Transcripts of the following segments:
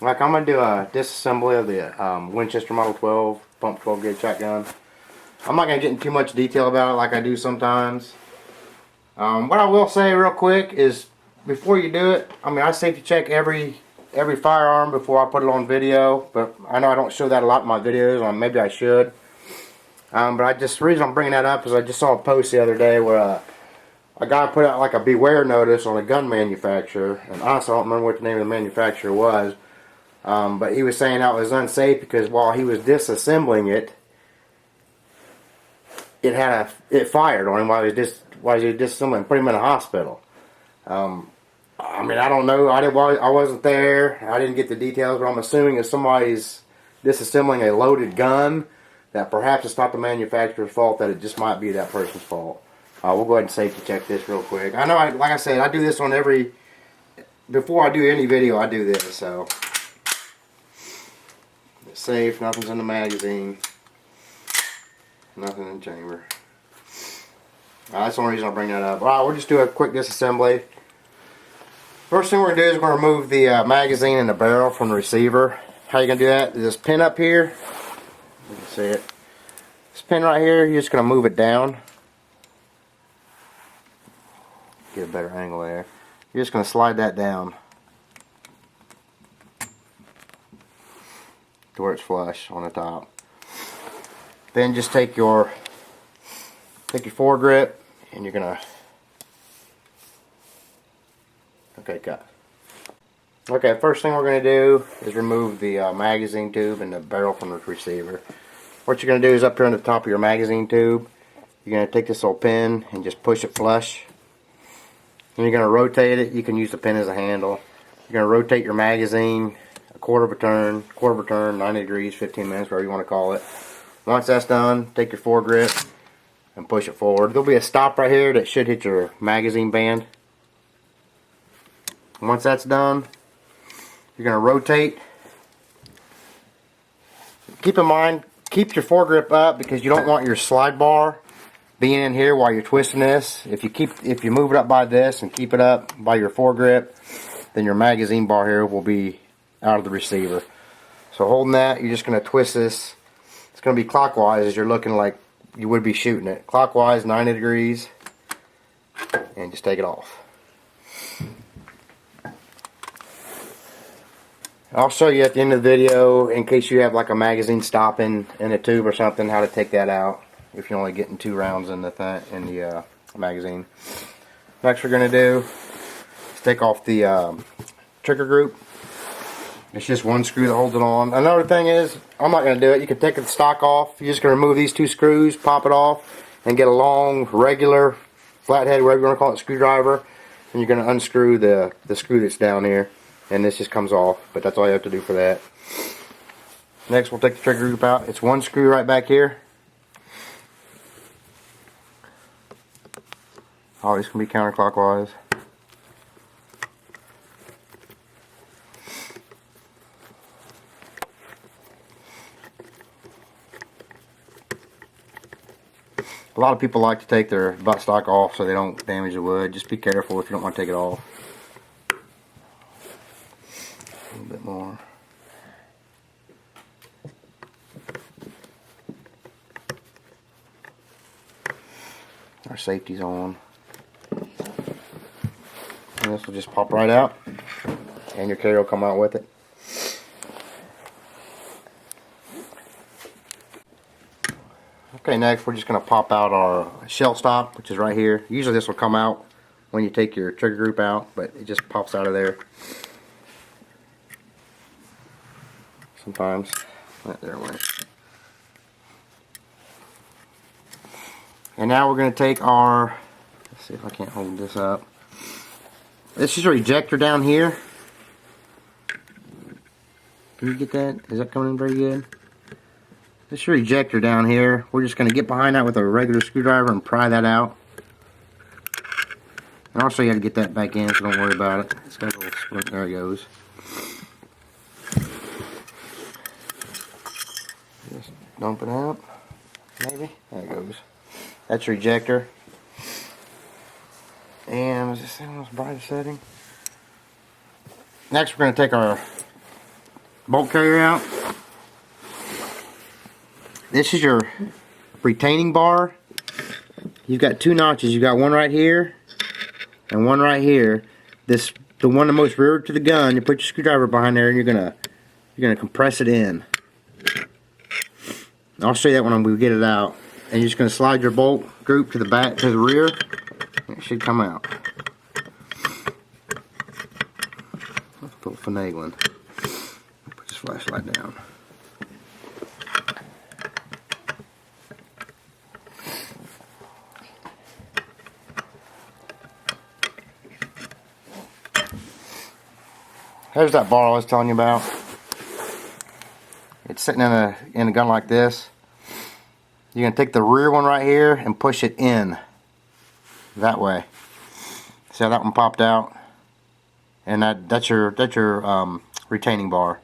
Like, I'm going to do a disassembly of the Winchester Model 12 pump 12 gauge shotgun. I'm not going to get into too much detail about it like I do sometimes. What I will say real quick is, before you do it, I mean, I safety check every firearm before I put it on video, but I know I don't show that a lot in my videos, or maybe I should. But the reason I'm bringing that up is I just saw a post the other day where a guy put out like a beware notice on a gun manufacturer, and honestly I don't remember what the name of the manufacturer was, but he was saying that it was unsafe because while he was disassembling it, it fired on him while he was disassembling, put him in a hospital. I mean, I don't know. I wasn't there. I didn't get the details, but I'm assuming if somebody's disassembling a loaded gun, that perhaps it's not the manufacturer's fault, that it just might be that person's fault. We'll go ahead and safety check this real quick. I know, like I said, I do this on before I do any video, I do this, so. It's safe, nothing's in the magazine. Nothing in the chamber. That's the only reason I bring that up. Alright, we'll just do a quick disassembly. First thing we're going to do is we're going to remove the magazine and the barrel from the receiver. How you going to do that? This pin up here. You can see it. This pin right here, you're just going to move it down. Get a better angle there. You're just going to slide that down to where it's flush on the top. Then just take your foregrip and you're going to cut. Okay, first thing we're going to do is remove the magazine tube and the barrel from the receiver. What you're going to do is up here on the top of your magazine tube, you're going to take this little pin and just push it flush. And you're going to rotate it. You can use the pin as a handle. You're going to rotate your magazine a quarter of a turn, 90 degrees, 15 minutes, whatever you want to call it. Once that's done, take your foregrip and push it forward. There'll be a stop right here that should hit your magazine band. Once that's done, you're going to rotate. Keep in mind, keep your foregrip up because you don't want your slide bar being in here while you're twisting this. If you move it up by this and keep it up by your foregrip, then your magazine bar here will be out of the receiver. So holding that, you're just going to twist this. It's going to be clockwise as you're looking like you would be shooting it. Clockwise, 90 degrees, and just take it off. I'll show you at the end of the video, in case you have like a magazine stopping in a tube or something, how to take that out if you're only getting 2 rounds in the magazine. Next we're going to do is take off the trigger group. It's just one screw that holds it on. Another thing is, I'm not going to do it. You can take the stock off. You're just going to remove these 2 screws, pop it off, and get a long, regular, flathead, whatever you want to call it, screwdriver. And you're going to unscrew the screw that's down here. And this just comes off, but that's all you have to do for that. Next, we'll take the trigger group out. It's one screw right back here. Always can be counterclockwise. A lot of people like to take their buttstock off so they don't damage the wood. Just be careful if you don't want to take it off. A little bit more. Our safety's on. And this will just pop right out. And your carry will come out with it. Okay, next we're just going to pop out our shell stop, which is right here. Usually this will come out when you take your trigger group out, but it just pops out of there. Sometimes. Right there it went. And now we're going to take our, let's see if I can't hold this up. This is your ejector down here. Can you get that? Is that coming in very good? This is your ejector down here. We're just going to get behind that with a regular screwdriver and pry that out. And also you have to get that back in, so don't worry about it. It's got a little splint. There it goes. Just dump it out. Maybe. There it goes. That's your ejector. And was this thing on its brightest setting? Next we're going to take our bolt carrier out. This is your retaining bar. You've got two notches. You've got one right here and one right here. This, the one the most rear to the gun. You put your screwdriver behind there, and you're gonna compress it in. I'll show you that when we get it out. And you're just gonna slide your bolt group to the back, to the rear. And it should come out. Let's put finagling. Put this flashlight down. There's that bar I was telling you about. It's sitting in a gun like this. You're gonna take the rear one right here and push it in that way. See how that one popped out? And that's your retaining bar.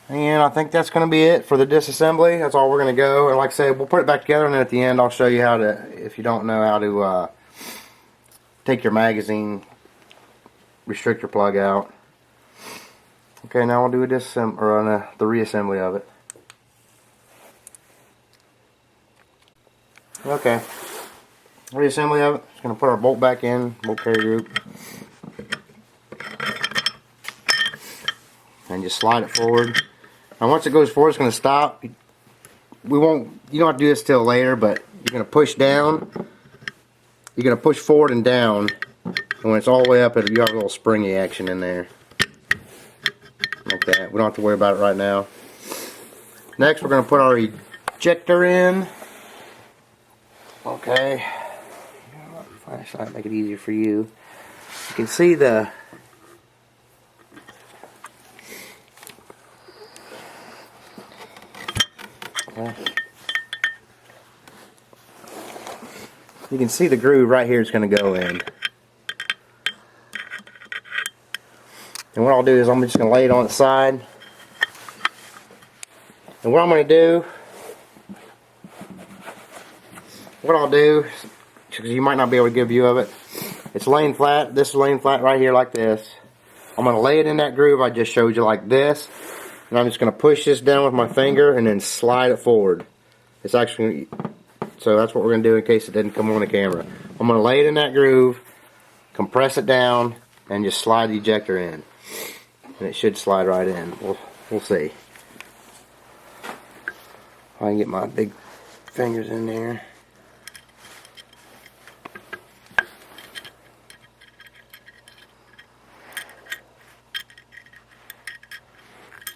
And I think that's gonna be it for the disassembly. That's all we're gonna go. And like I said, we'll put it back together, and then at the end I'll show you how to, if you don't know how to take your magazine restrictor plug out. Okay, now we'll do a the reassembly of it. Okay, reassembly of it. Just gonna put our bolt back in, bolt carrier group, and just slide it forward. And once it goes forward, it's gonna stop. We won't. You don't have to do this till later, but you're gonna push down. You're gonna push forward and down. And when it's all the way up, you have a little springy action in there. Like that. We don't have to worry about it right now. Next, we're going to put our ejector in. Okay. Flashlight, make it easier for you. You can see the... You can see the groove right here is going to go in. And what I'll do is I'm just going to lay it on its side. And what I'm going to do, because you might not be able to get a view of it, it's laying flat. This is laying flat right here like this. I'm going to lay it in that groove I just showed you like this. And I'm just going to push this down with my finger and then slide it forward. It's actually, so that's what we're going to do in case it didn't come on the camera. I'm going to lay it in that groove, compress it down, and just slide the ejector in. And it should slide right in. We'll see. I can get my big fingers in there.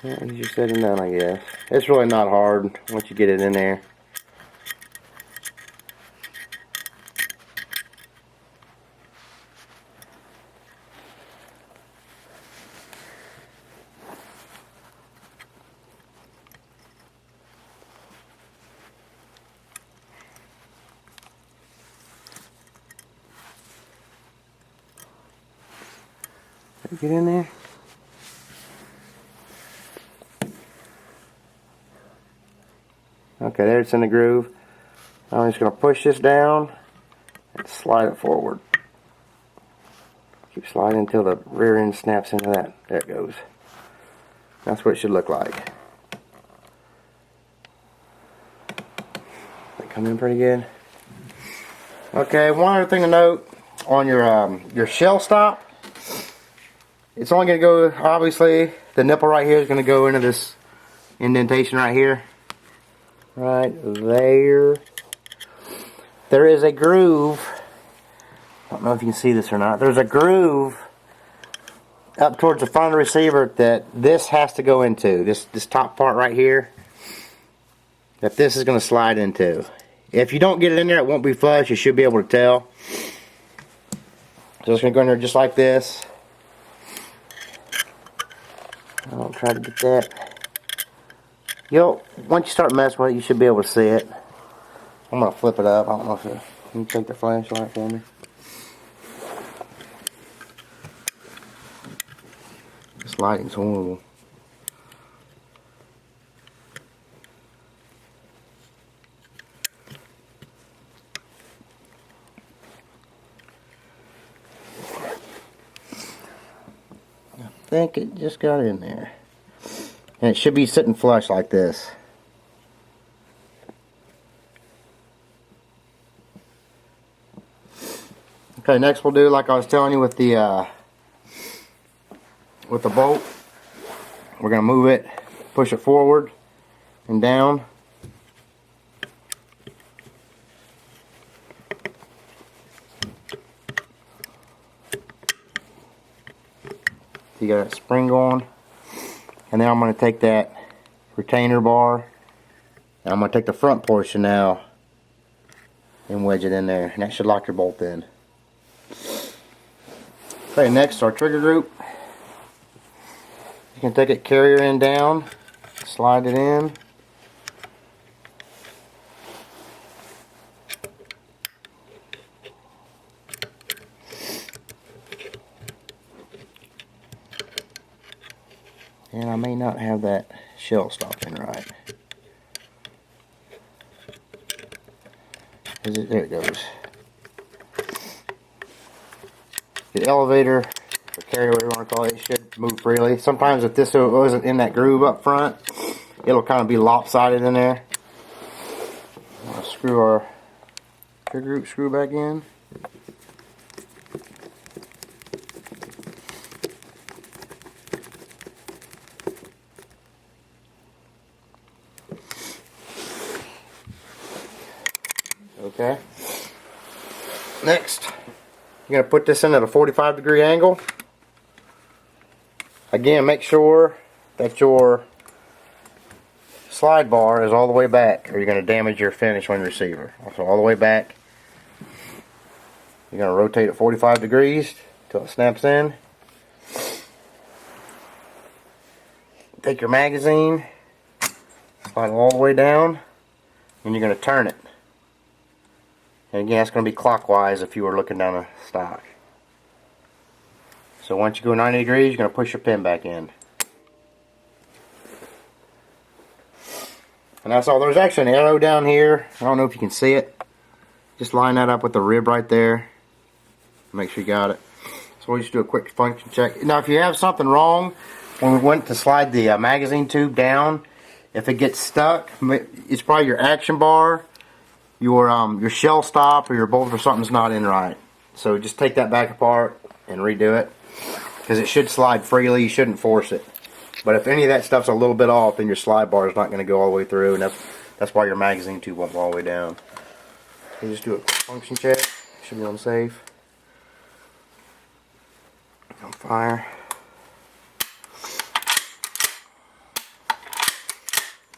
Yeah, easier said than done, I guess. It's really not hard once you get it in there. Get in there. Okay, there it's in the groove. Now I'm just going to push this down and slide it forward. Keep sliding until the rear end snaps into that. There it goes. That's what it should look like. That come in pretty good. Okay, one other thing to note on your shell stop. It's only going to go, obviously, the nipple right here is going to go into this indentation right here. Right there. There is a groove. I don't know if you can see this or not. There's a groove up towards the front of the receiver that this has to go into. This top part right here. That this is going to slide into. If you don't get it in there, it won't be flush. You should be able to tell. So it's going to go in there just like this. I'll try to get that. Once you start messing with it, you should be able to see it. I'm going to flip it up. I don't know if you can take the flashlight for me. This lighting's horrible. think it just got in there. And it should be sitting flush like this. Okay, next we'll do like I was telling you with the bolt. We're gonna move it, push it forward and down. You got that spring going, and then I'm going to take that retainer bar and I'm going to take the front portion now and wedge it in there, and that should lock your bolt in. Okay, next our trigger group. You can take it carrier end down, slide it in. And I may not have that shell stopped in right. There it goes. The elevator, or carrier, whatever you want to call it, it should move freely. Sometimes if this wasn't in that groove up front, it'll kind of be lopsided in there. I'll screw our trigger group screw back in. Okay. Next, you're going to put this in at a 45-degree angle. Again, make sure that your slide bar is all the way back, or you're going to damage your finish on your receiver. So all the way back. You're going to rotate it 45 degrees until it snaps in. Take your magazine, slide it all the way down, and you're going to turn it. And again, it's going to be clockwise if you were looking down a stock. So once you go 90 degrees, you're going to push your pin back in. And that's all. There's actually an arrow down here. I don't know if you can see it. Just line that up with the rib right there. Make sure you got it. So we'll just do a quick function check. Now if you have something wrong, when we went to slide the magazine tube down, if it gets stuck, it's probably your action bar, your shell stop, or your bolt or something's not in right. So just take that back apart and redo it, because it should slide freely. You shouldn't force it. But if any of that stuff's a little bit off, then your slide bar is not going to go all the way through, and that's why your magazine tube won't go all the way down. So just do a function check. Should be on safe. On fire.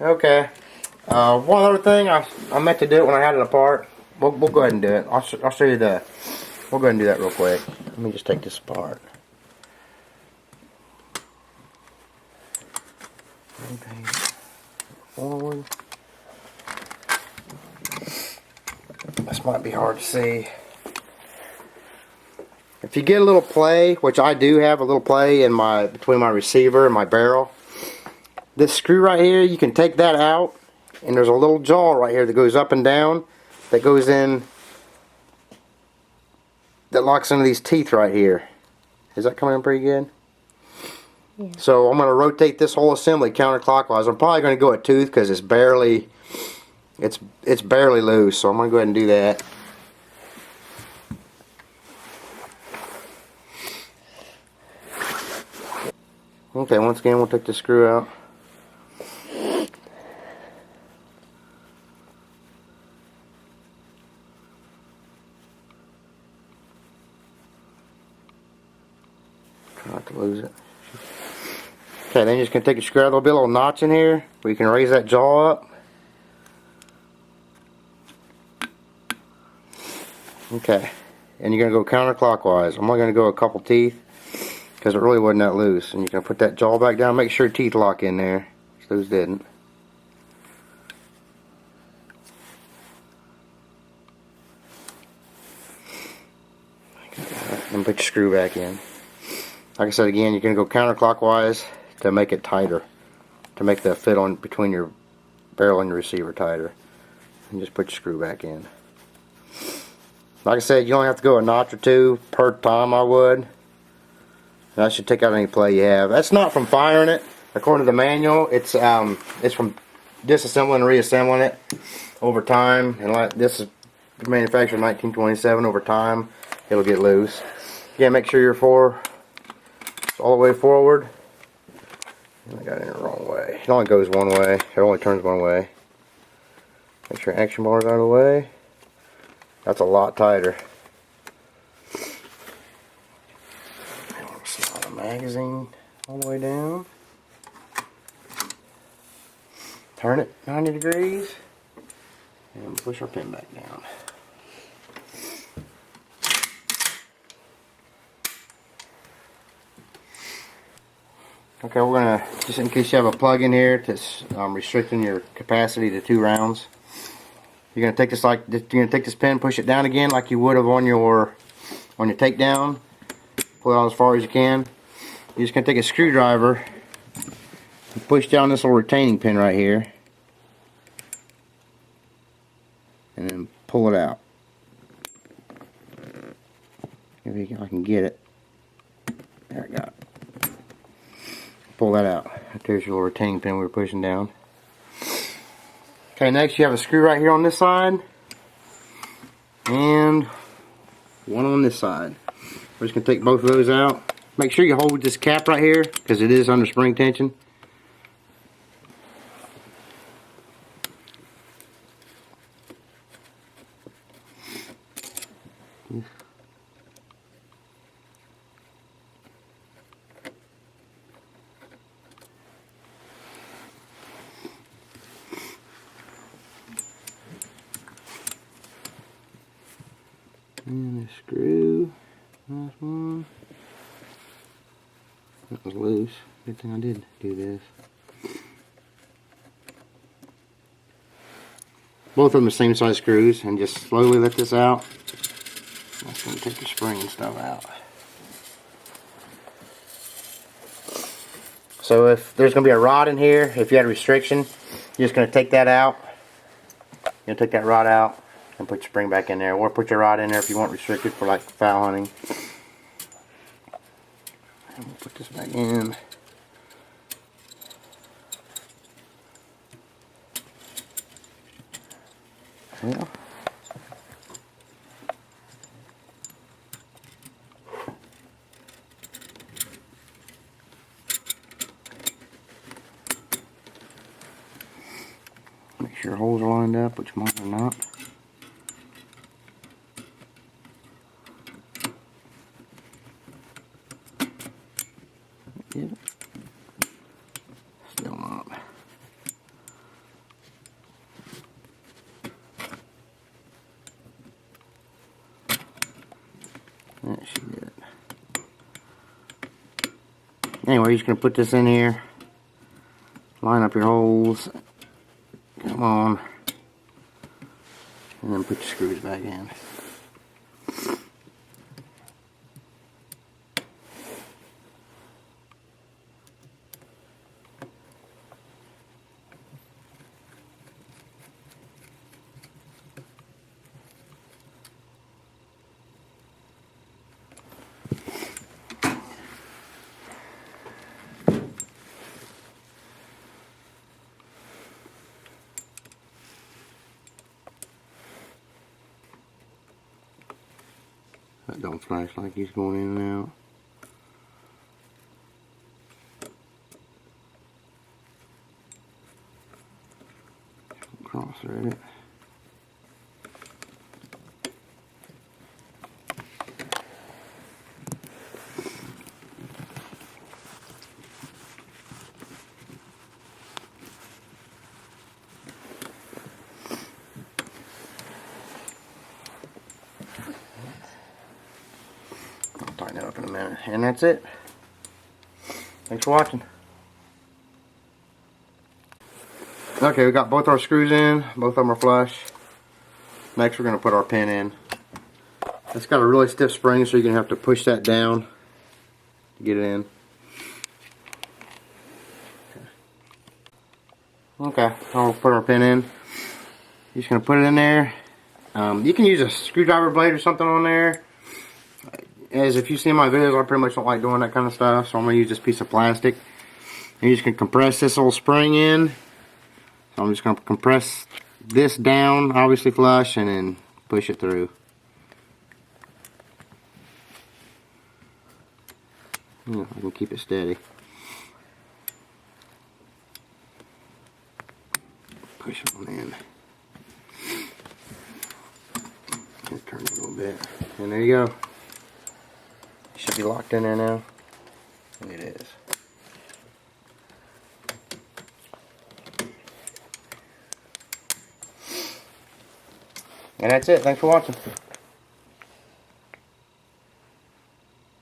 Okay. One other thing, I meant to do it when I had it apart. We'll go ahead and do it. I'll show you the. We'll go ahead and do that real quick. Let me just take this apart. Okay. Forward. This might be hard to see. If you get a little play, which I do have a little play in between my receiver and my barrel, this screw right here, you can take that out, and there's a little jaw right here that goes up and down, that goes in, that locks into these teeth right here. Is that coming in pretty good? Yeah. So I'm going to rotate this whole assembly counterclockwise. I'm probably going to go a tooth because it's barely loose. So I'm going to go ahead and do that. Okay, once again we'll take the screw out. Try not to lose it. Okay, then you're just going to take a screw out. There'll be a little notch in here where you can raise that jaw up. Okay, and you're going to go counterclockwise. I'm only going to go a couple teeth because it really wasn't that loose. And you're going to put that jaw back down. Make sure your teeth lock in there. Those didn't. And put your screw back in. Like I said again, you're going to go counterclockwise to make it tighter, to make the fit on between your barrel and your receiver tighter, and just put your screw back in. Like I said, you only have to go a notch or two per time. I would, That should take out any play you have. That's not from firing it. According to the manual, it's from disassembling and reassembling it over time. And like this is manufactured in 1927. Over time, it'll get loose. Again, make sure your all the way forward. I got it in the wrong way. It only goes one way. It only turns one way. Make sure action bar's out of the way. That's a lot tighter. Slide the magazine all the way down. Turn it 90 degrees. And push our pin back down. Okay, we're gonna, just in case you have a plug in here that's restricting your capacity to 2 rounds. You're gonna take this pin, push it down again like you would have on your takedown. Pull it out as far as you can. You're just gonna take a screwdriver and push down this little retaining pin right here, and then pull it out. If I can get it. There we go. Pull that out. There's your little retaining pin we were pushing down. Okay, next you have a screw right here on this side and one on this side. We're just going to take both of those out. Make sure you hold this cap right here because it is under spring tension. And the screw, nice one. That was loose. Good thing I did do this. Both of them are the same size screws, and just slowly let this out. That's going to take the spring and stuff out. So if there's going to be a rod in here, if you had a restriction, you're just going to take that out. You're going to take that rod out and put your spring back in there, or put your rod in there if you want restricted for like foul hunting. And we'll put this back in. Yeah. Make sure holes are lined up, which mine are not. Yep. Still not. That should get it. Anyway, you're just going to put this in here. Line up your holes. Come on. And then put your screws back in. That don't flash like he's going in and out. Cross thread it. Tighten it up in a minute, and that's it. Thanks for watching. Okay, we got both our screws in, both of them are flush. Next we're going to put our pin in. It's got a really stiff spring, so you're going to have to push that down to get it in. Okay, I'll put our pin in. You're just going to put it in there. You can use a screwdriver blade or something on there. as if you see my videos, I pretty much don't like doing that kind of stuff, so I'm going to use this piece of plastic. And you just can compress this little spring in. So I'm just going to compress this down, obviously flush, and then push it through. Yeah, I can keep it steady. Push it on in. Just turn it a little bit. And there you go. It should be locked in there now. It is. And that's it. Thanks for watching.